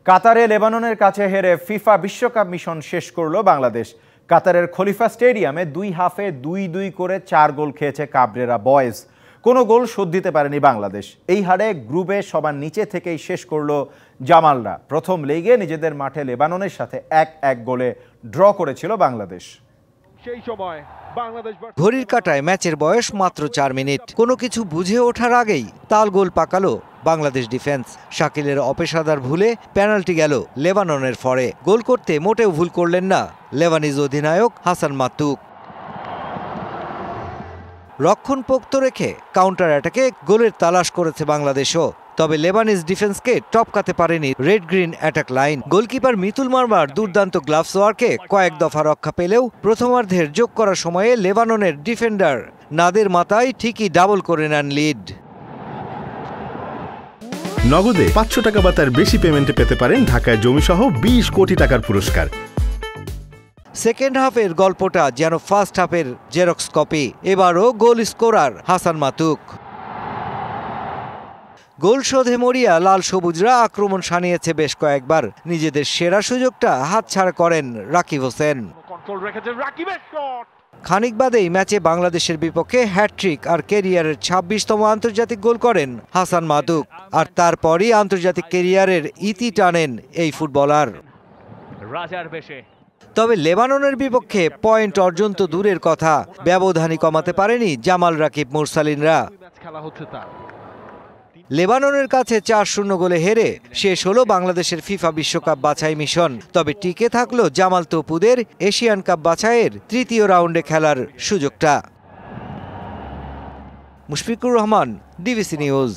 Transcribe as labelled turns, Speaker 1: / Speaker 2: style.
Speaker 1: কাতারে লেবাননের কাছে হেরে ফিফা বিশ্বকাপ মিশন শেষ করল বাংলাদেশ। কাতারের খলিফা স্টেডিয়ামে 2 হাফে 2-2 করে 4 গোল খেয়েছে কাবরেরা বয়েজ। কোনো গোল শোধ দিতে পারেনি বাংলাদেশ। এই হারে গ্রুপে সবার নিচে থেকেই শেষ করলো জামালরা। প্রথম লেগে নিজেদের মাঠে লেবাননের সাথে 1-1 গোলে ড্র করেছিল বাংলাদেশ।
Speaker 2: সেই সময়
Speaker 3: ঘড়ির কাঁটায় ম্যাচের বয়স মাত্র 4 মিনিট। কোনো কিছু বুঝে ওঠার আগেই তাল গোল পাকালো বাংলাদেশ ডিফেন্স। শাকিলের অপেশাদার ভুলে পেনাল্টি গেল লেবাননের ফরে। গোল করতে মোটেও ভুল করলেন না লেবানিজ অধিনায়ক হাসান মাতুক। রক্ষণপোক্ত রেখে কাউন্টার অ্যাটাকে গোলের তালাশ করেছে বাংলাদেশও। তবে লেবানিজ ডিফেন্সকে টপকাতে পারেনি red green attack line. Goalkeeper Mitul Marma দুর্দান্ত গ্লাভস ওয়ার্কে কয়েক দফা রক্ষা পেলেও প্রথমার্ধের যোগ করার সময়ে লেবাননের ডিফেন্ডার নাদের মাথায় ঠিকই ডাবল করে নেন লিড।
Speaker 4: নগদে 500 টাকা বা তার বেশি পেমেন্টে পেতে পারেন ঢাকায় জমিসহ 20 কোটি টাকার পুরস্কার।
Speaker 3: সেকেন্ড হাফের গল্পটা যেন ফার্স্ট হাফের জেরক্স কপি। এবারও গোল স্কোরার হাসান মাতুক। গোল শোধে মরিয়া লাল সবুজরা আক্রমণ সানিয়েছে বেশ কয়েকবার। নিজেদের সেরা সুযোগটা হাতছাড়া করেন রাকিব হোসেন। খানিক বাদেই ম্যাচে বাংলাদেশের বিপক্ষে হ্যাটট্রিক আর ক্যারিয়ারের 26তম আন্তর্জাতিক গোল করেন হাসান মাতুক। আর তারপরই আন্তর্জাতিক ক্যারিয়ারের ইতি টানেন এই ফুটবলার। তবে লেবাননের বিপক্ষে পয়েন্ট অর্জন তো দূরের কথা, ব্যবধানই কমাতে পারেনি জামাল রাকিব মুরসালিনরা। লেবাননের কাছে 4-0 গোলে হেরে শেষ হলো বাংলাদেশের ফিফা বিশ্বকাপ বাছাই মিশন। তবে টিকে থাকলো জামাল তপুদের এশিয়ান কাপ বাছাইয়ের তৃতীয় রাউন্ডে খেলার সুযোগটা। Mushfiqur Rahman, DBC news.